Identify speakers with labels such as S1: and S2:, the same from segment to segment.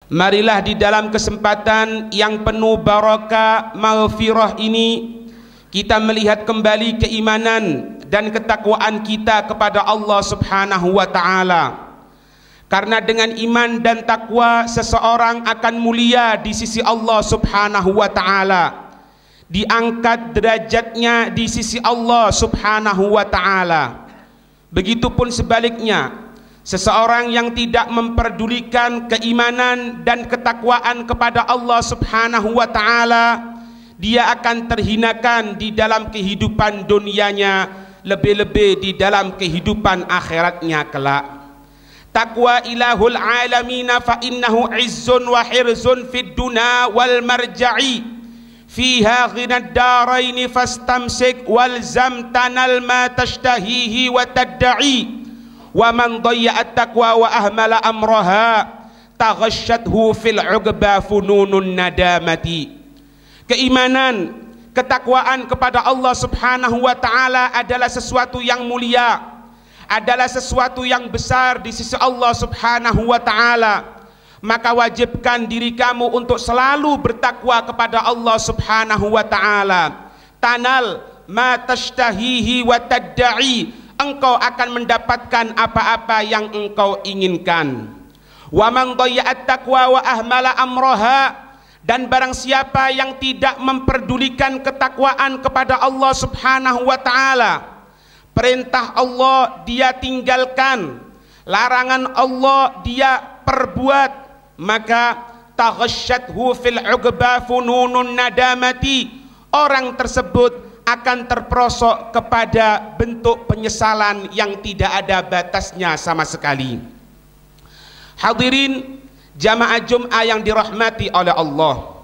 S1: Marilah di dalam kesempatan yang penuh barakah maghfirah ini kita melihat kembali keimanan dan ketakwaan kita kepada Allah Subhanahu wa taala. Karena dengan iman dan takwa seseorang akan mulia di sisi Allah Subhanahu wa taala, diangkat derajatnya di sisi Allah Subhanahu wa taala. Begitupun sebaliknya, seseorang yang tidak memperdulikan keimanan dan ketakwaan kepada Allah Subhanahu wa taala, dia akan terhinakan di dalam kehidupan dunianya, lebih-lebih di dalam kehidupan akhiratnya kelak. Taqwa ilahul alamina fa innahu izzun wa hirzun fid dunya wal marja'i fiha ghinad daraini fastamsik walzam tanal ma tashtahihi wa tadda'i wa man dhayya'at taqwa wa ahmala amraha taghashathu fil 'uqba fununun nadamati. Keimanan, ketakwaan kepada Allah Subhanahu wa taala adalah sesuatu yang mulia, adalah sesuatu yang besar di sisi Allah Subhanahu wa taala. Maka wajibkan diri kamu untuk selalu bertakwa kepada Allah Subhanahu wa taala. Tanal ma tashtahihi wa tadda'i, engkau akan mendapatkan apa-apa yang engkau inginkan. Wa man dhayya'at taqwa wa ahmala amraha, dan barang siapa yang tidak memperdulikan ketakwaan kepada Allah Subhanahu wa taala, perintah Allah dia tinggalkan, larangan Allah dia perbuat, maka taghashathu fil 'uqba fununun nadamati, orang tersebut akan terperosok kepada bentuk penyesalan yang tidak ada batasnya sama sekali. Hadirin jamaah Jum'ah yang dirahmati oleh Allah,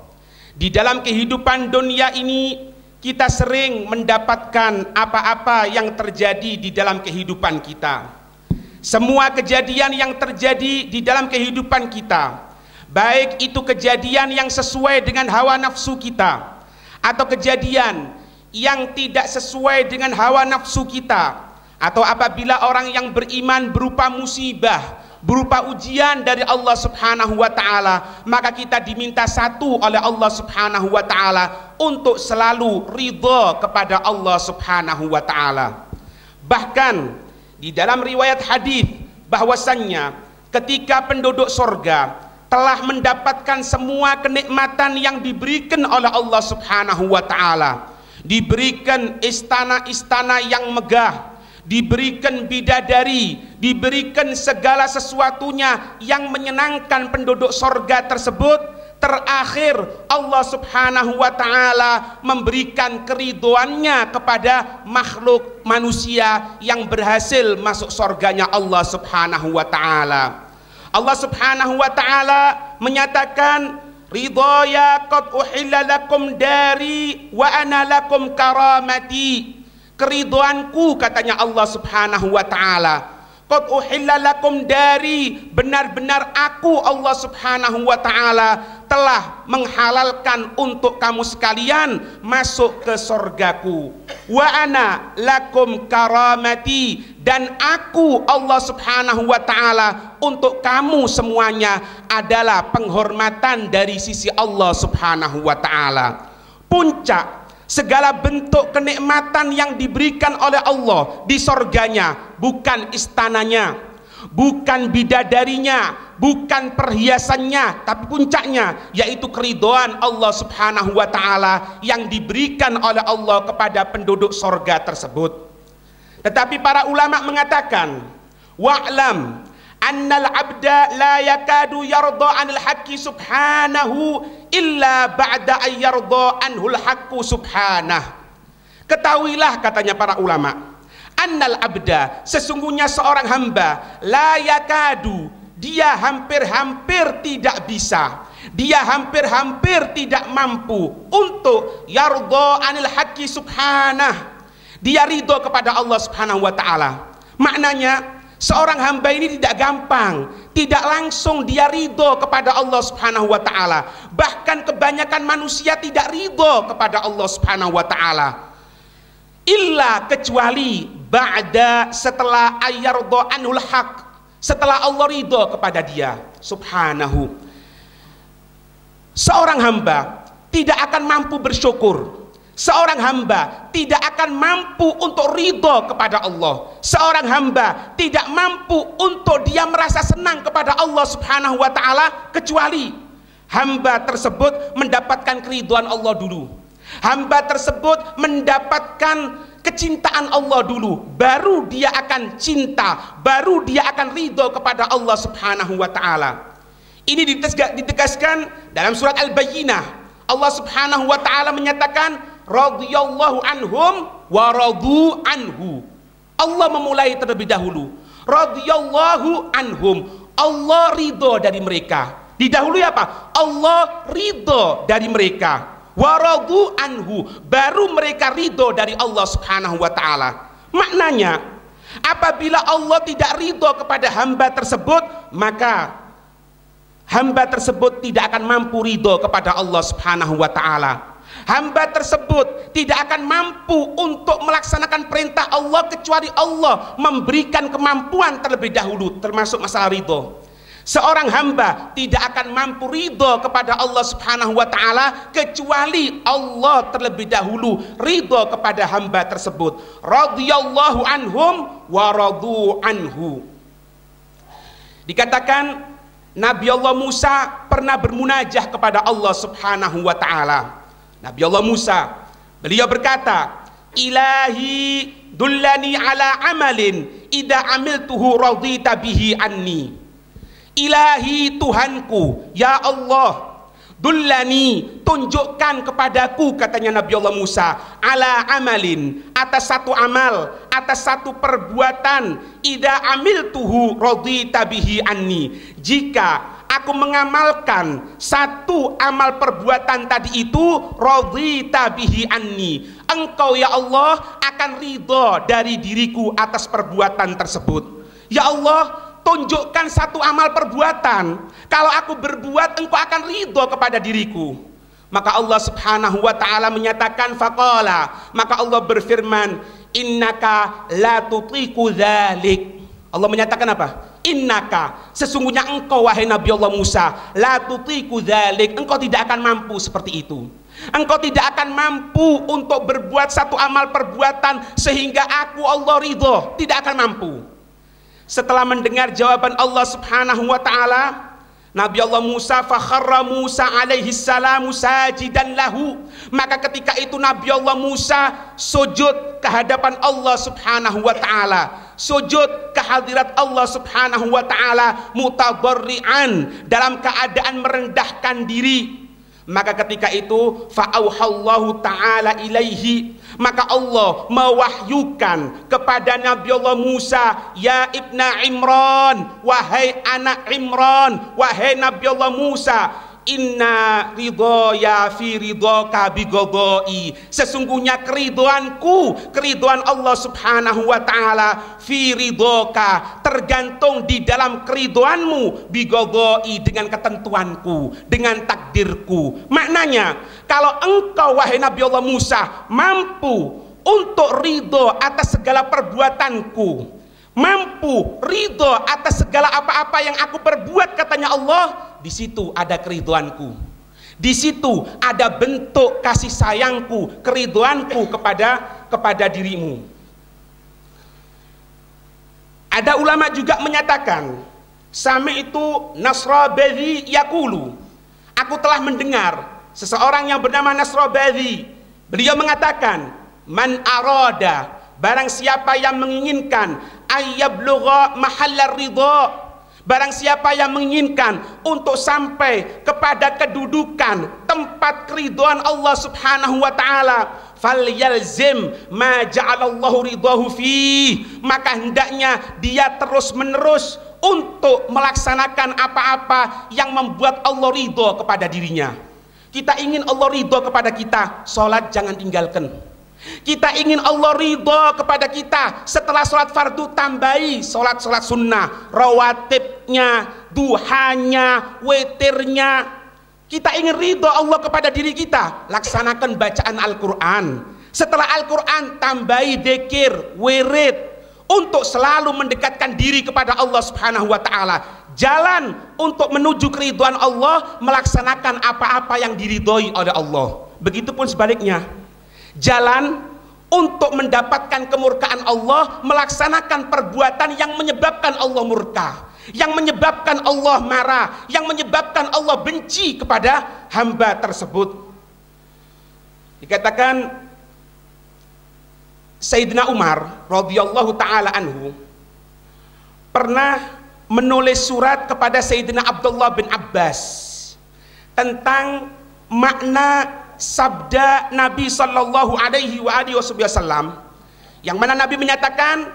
S1: di dalam kehidupan dunia ini kita sering mendapatkan apa-apa yang terjadi di dalam kehidupan kita. Semua kejadian yang terjadi di dalam kehidupan kita, baik itu kejadian yang sesuai dengan hawa nafsu kita atau kejadian yang tidak sesuai dengan hawa nafsu kita, atau apabila orang yang beriman berupa musibah, berupa ujian dari Allah Subhanahu wa taala, maka kita diminta satu oleh Allah Subhanahu wa taala untuk selalu ridha kepada Allah Subhanahu wa taala. Bahkan di dalam riwayat hadis bahwasannya ketika penduduk surga telah mendapatkan semua kenikmatan yang diberikan oleh Allah Subhanahu wa taala, diberikan istana-istana yang megah, diberikan bidadari, diberikan segala sesuatunya yang menyenangkan penduduk surga tersebut, terakhir Allah Subhanahu wa taala memberikan keridhoannya kepada makhluk manusia yang berhasil masuk surganya Allah Subhanahu wa taala. Allah Subhanahu wa taala menyatakan, ridhaya qad uhilla lakum dari wa ana lakum karamati. Keridhoanku, katanya Allah Subhanahu wa taala, qad uhilla lakum dari, benar-benar aku Allah Subhanahu wa taala telah menghalalkan untuk kamu sekalian masuk ke surgaku. Wa ana lakum karamati, dan aku Allah Subhanahu wa taala untuk kamu semuanya adalah penghormatan dari sisi Allah Subhanahu wa taala. Puncak segala bentuk kenikmatan yang diberikan oleh Allah di surganya bukan istananya, bukan bidadarinya, bukan perhiasannya, tapi puncaknya yaitu keridhaan Allah Subhanahu wa taala yang diberikan oleh Allah kepada penduduk surga tersebut. Tetapi para ulama mengatakan, wa'lam annal abda la yakadu yarda anil haqqi subhanahu illa ba'da ay yarda anhul haqqu subhanah. Ketahuilah, katanya para ulama, annal abda, sesungguhnya seorang hamba, la yakadu, dia hampir-hampir tidak bisa, dia hampir-hampir tidak mampu untuk yarda anil haqqi subhanah, dia ridho kepada Allah Subhanahu wa taala. Maknanya seorang hamba ini tidak gampang, tidak langsung dia ridho kepada Allah Subhanahu wa taala. Bahkan kebanyakan manusia tidak ridho kepada Allah Subhanahu wa taala, illa kecuali ba'da, setelah ayyardo anul haq, setelah Allah ridho kepada dia Subhanahu. Seorang hamba tidak akan mampu bersyukur. Seorang hamba tidak akan mampu untuk ridho kepada Allah. Seorang hamba tidak mampu untuk dia merasa senang kepada Allah Subhanahu wa ta'ala, kecuali hamba tersebut mendapatkan keridhaan Allah dulu. Hamba tersebut mendapatkan kecintaan Allah dulu, baru dia akan cinta, baru dia akan ridho kepada Allah Subhanahu wa ta'ala. Ini ditegaskan dalam surat Al-Bayyinah. Allah Subhanahu wa ta'ala menyatakan radhiyallahu anhum wa radu anhu. Allah memulai terlebih dahulu. Radhiyallahu anhum, Allah ridho dari mereka. Didahului apa? Allah ridho dari mereka. Wa radu anhu, baru mereka ridho dari Allah Subhanahu wa ta'ala. Maknanya, apabila Allah tidak ridho kepada hamba tersebut, maka hamba tersebut tidak akan mampu ridho kepada Allah Subhanahu wa ta'ala. Hamba tersebut tidak akan mampu untuk melaksanakan perintah Allah, kecuali Allah memberikan kemampuan terlebih dahulu, termasuk masalah ridho. Seorang hamba tidak akan mampu ridho kepada Allah Subhanahu wa ta'ala, kecuali Allah terlebih dahulu ridho kepada hamba tersebut. Radhiyallahu anhum wa radu anhu. Dikatakan Nabi Allah Musa pernah bermunajah kepada Allah Subhanahu wa ta'ala. Nabi Allah Musa, beliau berkata, Ilahi dullani ala amalin idza amiltuhu radita bihi anni. Ilahi, Tuhanku, ya Allah, dullani, tunjukkan kepadaku, katanya Nabi Allah Musa, ala amalin, atas satu amal, atas satu perbuatan, idza amiltuhu radita bihi anni. Jika aku mengamalkan satu amal perbuatan tadi itu, radita bihi anni, engkau ya Allah akan ridho dari diriku atas perbuatan tersebut. Ya Allah, tunjukkan satu amal perbuatan, kalau aku berbuat engkau akan ridho kepada diriku. Maka Allah Subhanahu wa ta'ala menyatakan, faqala, maka Allah berfirman, innaka la tutiku dzalik. Allah menyatakan apa? Innaka, sesungguhnya engkau wahai Nabi Allah Musa, la tutiku dzalik, engkau tidak akan mampu seperti itu. Engkau tidak akan mampu untuk berbuat satu amal perbuatan sehingga aku Allah ridho, tidak akan mampu. Setelah mendengar jawaban Allah Subhanahu wa ta'ala, Nabi Allah Musa, fakharra Musa alaihi salamu sajidan lahu, maka ketika itu Nabi Allah Musa sujud ke hadapan Allah Subhanahu wa ta'ala, sujud ke hadirat Allah Subhanahu wa ta'ala, mutadarri'an, dalam keadaan merendahkan diri. Maka ketika itu fa'auhallahu ta'ala ilaihi, maka Allah mewahyukan kepada Nabi Allah Musa, ya ibna Imran, wahai anak Imran, wahai Nabi Allah Musa, inna ridhoya fi ridhoka bigodoi, sesungguhnya keridoanku, keridoan Allah Subhanahu wa ta'ala, fi ridhoka, tergantung di dalam keridoanmu, bigodoi, dengan ketentuanku, dengan takdirku. Maknanya, kalau engkau wahai Nabi Allah Musa mampu untuk ridho atas segala perbuatanku, mampu ridho atas segala apa-apa yang aku perbuat, katanya Allah, di situ ada keriduanku, di situ ada bentuk kasih sayangku, keriduanku kepada dirimu. Ada ulama juga menyatakan, sami itu Nasrabadhi yaqulu, aku telah mendengar seseorang yang bernama Nasrabadhi, beliau mengatakan, man arada, barang siapa yang menginginkan, ayyablugha mahallar ridha, barang siapa yang menginginkan untuk sampai kepada kedudukan tempat keridhaan Allah Subhanahu wa ta'ala, falyalzim ma ja'alallahu ridahu fi, maka hendaknya dia terus menerus untuk melaksanakan apa-apa yang membuat Allah ridho kepada dirinya. Kita ingin Allah ridho kepada kita, sholat jangan tinggalkan. Kita ingin Allah ridho kepada kita, setelah sholat fardu tambahi sholat-sholat sunnah, rawatibnya, duhanya, witirnya. Kita ingin ridho Allah kepada diri kita, laksanakan bacaan Al-Quran. Setelah Al-Quran tambahi dzikir, wirid, untuk selalu mendekatkan diri kepada Allah Subhanahu wa taala. Jalan untuk menuju keridhaan Allah, melaksanakan apa-apa yang diridhoi oleh Allah. Begitupun sebaliknya. Jalan untuk mendapatkan kemurkaan Allah, melaksanakan perbuatan yang menyebabkan Allah murka, yang menyebabkan Allah marah, yang menyebabkan Allah benci kepada hamba tersebut. Dikatakan Sayyidina Umar radhiyallahu taala anhu pernah menulis surat kepada Sayyidina Abdullah bin Abbas tentang makna sabda Nabi sallallahu alaihi wasallam, yang mana Nabi menyatakan,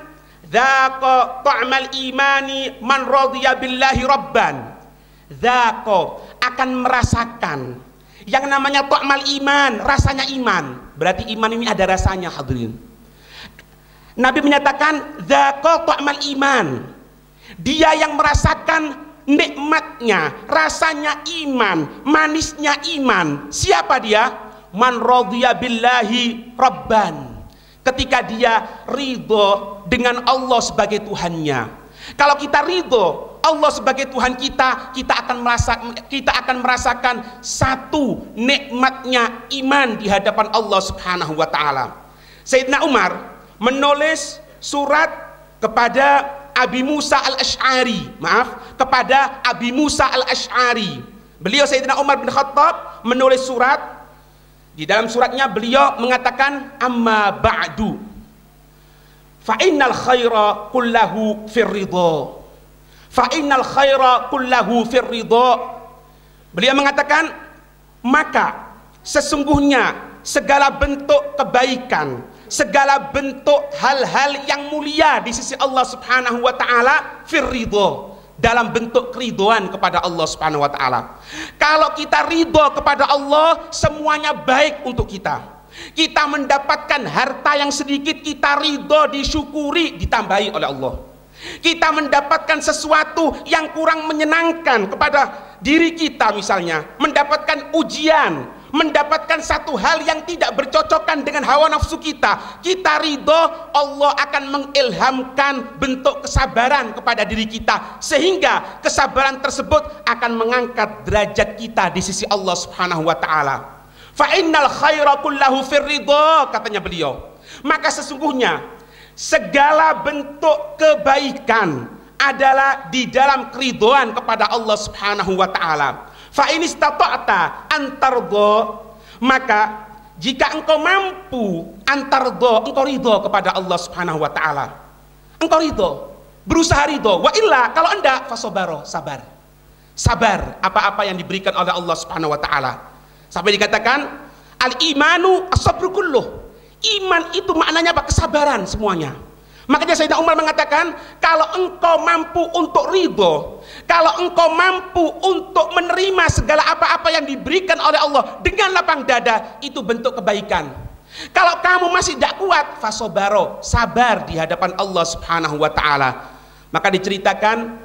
S1: "Dzaqa ta'mal imani man radiya billahi rabban." Dzaqa akan merasakan yang namanya ta'mal iman, rasanya iman. Berarti iman ini ada rasanya, hadirin. Nabi menyatakan dzaqa ta'mal iman. Dia yang merasakan nikmatnya, rasanya iman, manisnya iman. Siapa dia? Man radhiya billahi rabban. Ketika dia ridho dengan Allah sebagai Tuhannya. Kalau kita ridho Allah sebagai Tuhan kita, kita akan merasakan satu nikmatnya iman di hadapan Allah Subhanahu wa taala. Sayyidina Umar menulis surat kepada Abi Musa al-Ash'ari, kepada Abi Musa al-Ash'ari. Beliau Sayyidina Umar bin Khattab menulis surat. Di dalam suratnya beliau mengatakan, amma ba'du fa innal khaira kullahu fir ridha, fa innal khaira kullahu fir ridha. Beliau mengatakan, maka sesungguhnya segala bentuk kebaikan, segala bentuk hal-hal yang mulia di sisi Allah Subhanahu wa taala fir ridha, dalam bentuk keridhaan kepada Allah Subhanahu wa taala. Kalau kita ridho kepada Allah, semuanya baik untuk kita. Kita mendapatkan harta yang sedikit, kita ridho, disyukuri, ditambahi oleh Allah. Kita mendapatkan sesuatu yang kurang menyenangkan kepada diri kita, misalnya mendapatkan ujian, mendapatkan satu hal yang tidak bercocokan dengan hawa nafsu kita, kita ridho, Allah akan mengilhamkan bentuk kesabaran kepada diri kita, sehingga kesabaran tersebut akan mengangkat derajat kita di sisi Allah Subhanahu wa taala. Fa innal khaira kullahu fir ridha, katanya beliau. Maka sesungguhnya segala bentuk kebaikan adalah di dalam keridhaan kepada Allah Subhanahu wa taala. Fa in istata'ta antardha, maka jika engkau mampu antardha, engkau ridho kepada Allah Subhanahu wa taala. Engkau ridho, berusaha ridho. Wa illa, kalau enggak, fasobaro, sabar. Sabar apa-apa yang diberikan oleh Allah Subhanahu wa taala. Sampai dikatakan al-imanu as-sabru kulluh. Iman itu maknanya apa? Kesabaran semuanya. Makanya Sayyidina Umar mengatakan, kalau engkau mampu untuk ridho, kalau engkau mampu untuk menerima segala apa-apa yang diberikan oleh Allah dengan lapang dada, itu bentuk kebaikan. Kalau kamu masih tidak kuat, fasobaro, sabar di hadapan Allah Subhanahu wa taala. Maka diceritakan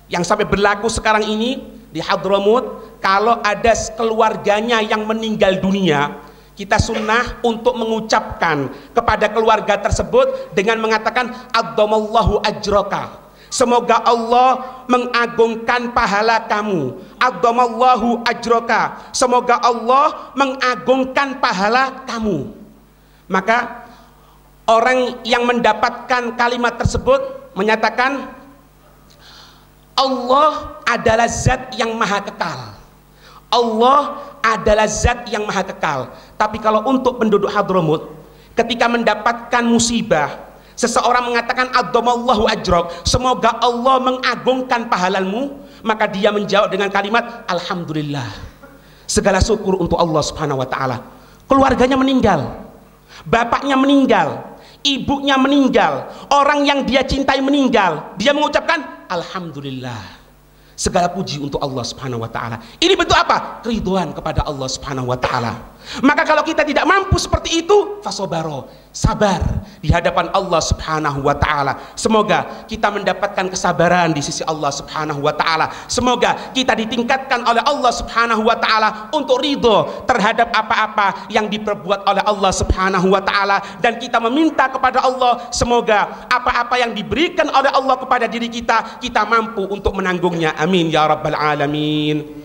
S1: yang sampai berlaku sekarang ini di Hadramut, kalau ada keluarganya yang meninggal dunia, kita sunnah untuk mengucapkan kepada keluarga tersebut dengan mengatakan adzamallahu ajraka, semoga Allah mengagungkan pahala kamu. Adzamallahu ajraka, semoga Allah mengagungkan pahala kamu. Maka orang yang mendapatkan kalimat tersebut menyatakan, Allah adalah zat yang maha kekal. Allah adalah zat yang maha kekal. Tapi kalau untuk penduduk Hadramut, ketika mendapatkan musibah, seseorang mengatakan adzamallahu ajrak, semoga Allah mengagungkan pahalamu, maka dia menjawab dengan kalimat alhamdulillah, segala syukur untuk Allah Subhanahu wa taala. Keluarganya meninggal, bapaknya meninggal, ibunya meninggal, orang yang dia cintai meninggal, dia mengucapkan alhamdulillah, Segala puji untuk Allah Subhanahu wa taala. Ini bentuk apa? Keriduan kepada Allah Subhanahu wa taala. Maka kalau kita tidak mampu seperti itu, fasobaro, sabar di hadapan Allah Subhanahu wa taala. Semoga kita mendapatkan kesabaran di sisi Allah Subhanahu wa taala. Semoga kita ditingkatkan oleh Allah Subhanahu wa taala untuk ridho terhadap apa-apa yang diperbuat oleh Allah Subhanahu wa taala, dan kita meminta kepada Allah semoga apa-apa yang diberikan oleh Allah kepada diri kita, kita mampu untuk menanggungnya. Amin ya rabbal alamin.